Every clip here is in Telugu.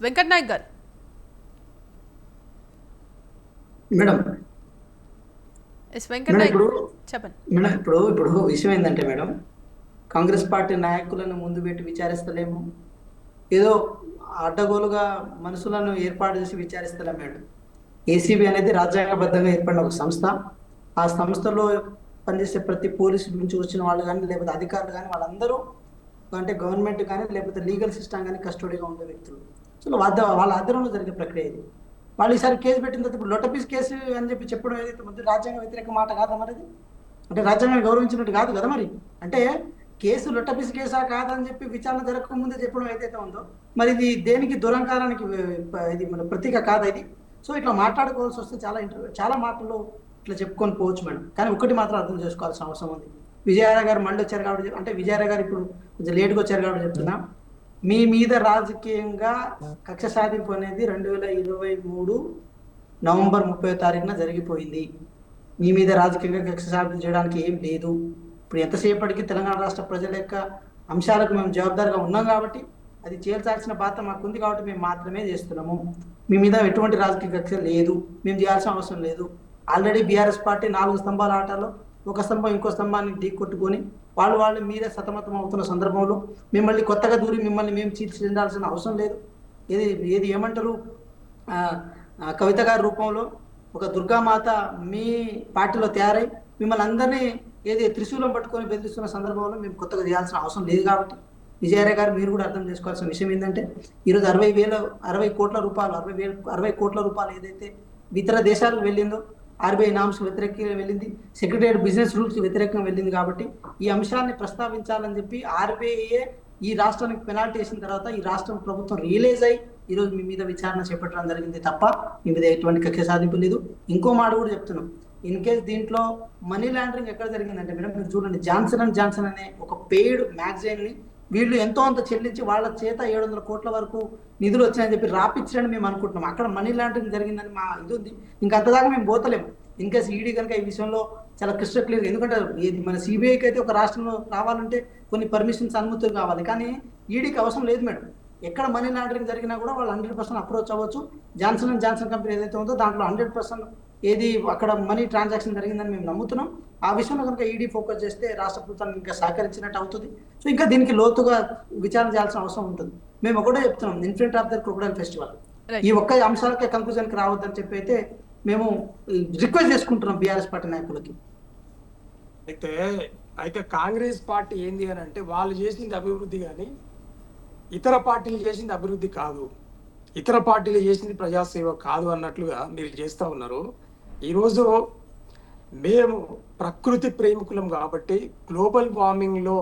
వెంకట్ నాయక్ గారు. మేడం వెంకట్ మేడం నాయక్ ఇప్పుడు చెప్పండి. మేడం ఇప్పుడు విషయం ఏంటంటే మేడం, కాంగ్రెస్ పార్టీ నాయకులను ముందు పెట్టి విచారిస్తలేము. ఏదో అడ్డగోలుగా మనుషులను ఏర్పాటు చేసి విచారిస్తలేం మేడం. ఏసీబీ అనేది రాజ్యాంగబద్ధంగా ఏర్పడిన ఒక సంస్థ. ఆ సంస్థలో పనిచేసే ప్రతి పోలీసు నుంచి వచ్చిన వాళ్ళు కానీ, లేకపోతే అధికారులు కానీ, వాళ్ళందరూ అంటే గవర్నమెంట్ కానీ, లేకపోతే లీగల్ సిస్టమ్ కానీ కస్టడీగా ఉండే వ్యక్తులు. సో వాళ్ళ ఆధ్వర్యంలో జరిగే ప్రక్రియ ఇది. వాళ్ళు ఈసారి కేసు పెట్టిన తర్వాత ఇప్పుడు లొటపీస్ కేసు అని చెప్పడం ఏదైతే ముందు రాజ్యాంగ వ్యతిరేక మాట కాదా మరి అది? అంటే రాజ్యాంగాన్ని గౌరవించినట్టు కాదు కదా మరి. అంటే కేసు లొట్టపీస్ కేసా కాదని చెప్పి విచారణ జరగక ముందే చెప్పడం ఏదైతే ఉందో, మరి ఇది దేనికి దురంకారానికి ఇది మన ప్రతీక కాదా ఇది? సో ఇట్లా మాట్లాడుకోవాల్సి వస్తే చాలా మాటల్లో ఇట్లా చెప్పుకొని పోవచ్చు మేడం. కానీ ఒకటి మాత్రం అర్థం చేసుకోవాల్సిన అవసరం ఉంది. విజయారాయణ గారు మళ్ళీ వచ్చారు కాబట్టి, అంటే విజయారాయణ గారు ఇప్పుడు కొంచెం లేట్గా వచ్చారు కాబట్టి చెప్తున్నా, మీ మీద రాజకీయంగా కక్ష సాధింపు అనేది 2023 నవంబర్ 30వ తారీఖున జరిగిపోయింది. మీ మీద రాజకీయంగా కక్ష సాధింపు చేయడానికి ఏం లేదు. ఇప్పుడు ఎంతసేపటికి తెలంగాణ రాష్ట్ర ప్రజల యొక్క అంశాలకు మేము జవాబుదారిగా ఉన్నాం కాబట్టి, అది చేయాల్సిన బాధ్యత మాకు ఉంది కాబట్టి మేము మాత్రమే చేస్తున్నాము. మీ మీద ఎటువంటి రాజకీయ కక్ష లేదు, మేము చేయాల్సిన అవసరం లేదు. ఆల్రెడీ బీఆర్ఎస్ పార్టీ 4 స్తంభాల ఆటలో ఒక స్తంభం ఇంకో స్తంభాన్ని ఢీకొట్టుకొని వాళ్ళు మీరే సతమతం అవుతున్న సందర్భంలో మిమ్మల్ని కొత్తగా దూరి మిమ్మల్ని మేము తీర్చిదిద్దాల్సిన అవసరం లేదు. ఏది ఏది ఏమంటారు, కవిత గారి రూపంలో ఒక దుర్గామాత మీ పార్టీలో తయారై మిమ్మల్ని అందరినీ ఏది త్రిశూలం పట్టుకొని బెదిరిస్తున్న సందర్భంలో మేము కొత్తగా చేయాల్సిన అవసరం లేదు. కాబట్టి విజయారాయణ గారు మీరు కూడా అర్థం చేసుకోవాల్సిన విషయం ఏంటంటే, ఈరోజు 60 కోట్ల రూపాయలు ఏదైతే ఇతర దేశాలకు వెళ్ళిందో, ఆర్బీఐ నామ్స్కి వ్యతిరేకంగా వెళ్ళింది, సెక్రటరియట్ బిజినెస్ రూల్స్కి వ్యతిరేకంగా వెళ్ళింది. కాబట్టి ఈ అంశాన్ని ప్రస్తావించాలని చెప్పి ఆర్బీఐ ఈ రాష్ట్రానికి పెనాల్టీ వేసిన తర్వాత ఈ రాష్ట్రం ప్రభుత్వం రియలైజ్ అయ్యి ఈరోజు మీ మీద విచారణ చేపట్టడం జరిగింది తప్ప మీ మీద ఎటువంటి కక్ష సాధింపు లేదు. ఇంకో మాట కూడా చెప్తున్నాం, ఇన్ కేస్ దీంట్లో మనీ లాండరింగ్ ఎక్కడ జరిగిందంటే మేడం, మీరు చూడండి, జాన్సన్ అనే ఒక పెయిడ్ మ్యాగజైన్ని వీళ్ళు ఎంతో అంత చెల్లించి వాళ్ళ చేత 700 కోట్ల వరకు నిధులు వచ్చాయని చెప్పి రాపిచ్చారని మేము అనుకుంటున్నాం. అక్కడ మనీ లాండరింగ్ జరిగిందని మా ఇది ఉంది. ఇంకా అంతదాకా మేము పోతలేము. ఇన్ కేసు ఈడీ కనుక ఈ విషయంలో చాలా క్రిస్టల్ క్లియర్, ఎందుకంటే మన సిబిఐకి అయితే ఒక రాష్ట్రంలో రావాలంటే కొన్ని పర్మిషన్స్ అనుమతులు కావాలి, కానీ ఈడీకి అవసరం లేదు మేడం. ఎక్కడ మనీ లాండరింగ్ జరిగినా కూడా వాళ్ళు 100% అప్రోచ్ అవ్వచ్చు. జాన్సన్ కంపెనీ ఏదైతే ఉందో దాంట్లో 100% ఏది అక్కడ మనీ ట్రాన్సాక్షన్ జరిగిందని మేము నమ్ముతున్నాం. ఆ విషయంలో కనుక ఈడీ ఫోకస్ చేస్తే రాష్ట్ర ప్రభుత్వానికి ఇంకా సహకరించినట్టు అవుతుంది. సో ఇంకా దీనికి లోతుగా విచారణ చేయాల్సిన అవసరం ఉంటుంది. మేము ఒకటే చెప్తున్నాం, in front of the crocodile festival ఈ ఒక్క అంశాలకే కంక్లూజన్కి రావద్దని చెప్పి అయితే మేము రిక్వెస్ట్ చేసుకుంటున్నాం బీఆర్ఎస్ పార్టీ నాయకులకి. అయితే కాంగ్రెస్ పార్టీ ఏంది అని అంటే, వాళ్ళు చేసింది అభివృద్ధి కానీ ఇతర పార్టీలు చేసింది అభివృద్ధి కాదు, ఇతర పార్టీలు చేసింది ప్రజాసేవ కాదు అన్నట్లుగా మీరు చేస్తూ ఉన్నారు. ఈరోజు మేము ప్రకృతి ప్రేమికులం కాబట్టి గ్లోబల్ వార్మింగ్లో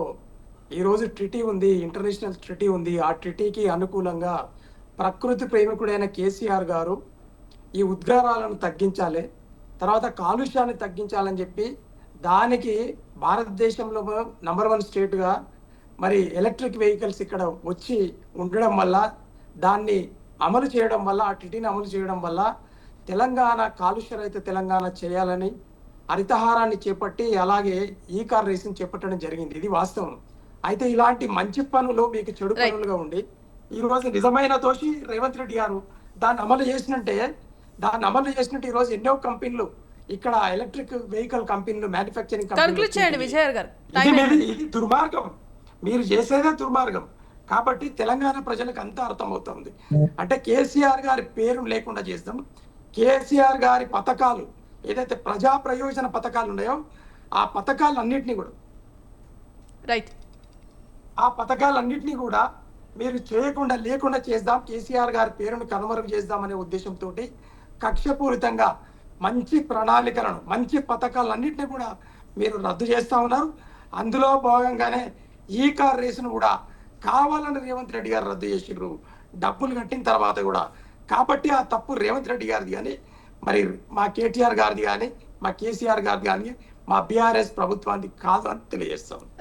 ఈరోజు ట్రిటీ ఉంది, ఇంటర్నేషనల్ ట్రిటీ ఉంది. ఆ ట్రిటీకి అనుకూలంగా ప్రకృతి ప్రేమికుడైన కేసీఆర్ గారు ఈ ఉద్గారాలను తగ్గించాలి, తర్వాత కాలుష్యాన్ని తగ్గించాలని చెప్పి దానికి భారతదేశంలో నంబర్ 1 స్టేట్గా మరి ఎలక్ట్రిక్ వెహికల్స్ ఇక్కడ వచ్చి ఉండడం వల్ల, దాన్ని అమలు చేయడం వల్ల, ఆ ట్రిటీని అమలు చేయడం వల్ల తెలంగాణ కాలుష్య రహిత తెలంగాణ చేయాలని హరితహారాన్ని చేపట్టి అలాగే ఈ కార్ రేసింగ్ చేపట్టడం జరిగింది. ఇది వాస్తవం. అయితే ఇలాంటి మంచి పనులు మీకు చెడు పనులుగా ఉండి ఈరోజు నిజమైన దోషి రేవంత్ రెడ్డి గారు దాన్ని అమలు చేసినట్టు ఈరోజు ఎన్నో కంపెనీలు ఇక్కడ ఎలక్ట్రిక్ వెహికల్ కంపెనీలు, మ్యానుఫ్యాక్చరింగ్ కంపెనీలు, ఇది దుర్మార్గం. మీరు చేసేదే దుర్మార్గం. కాబట్టి తెలంగాణ ప్రజలకు అంతా అర్థమవుతుంది. అంటే కేసీఆర్ గారి పేరు లేకుండా చేస్తాం. కేసీఆర్ గారి పథకాలు ఏదైతే ప్రజా ప్రయోజన పథకాలు ఉన్నాయో ఆ పథకాలన్నింటినీ కూడా మీరు చేయకుండా లేకుండా చేద్దాం, కేసీఆర్ గారి పేరును కనుమరుగు చేద్దామనే ఉద్దేశంతో కక్షపూరితంగా మంచి ప్రణాళికలను, మంచి పథకాలన్నింటినీ కూడా మీరు రద్దు చేస్తూ ఉన్నారు. అందులో భాగంగానే ఈ కార్ రేసును కూడా కావాలని రేవంత్ రెడ్డి గారు రద్దు చేసిర్రు, డబ్బులు కట్టిన తర్వాత కూడా. కాబట్టి ఆ తప్పు రేవంత్ రెడ్డి గారిది కానీ, మరి మా కేటీఆర్ గారిది కానీ, మా కేసీఆర్ గారిది కానీ, మా బీఆర్ఎస్ ప్రభుత్వానికి కాదు అని తెలియజేస్తాం.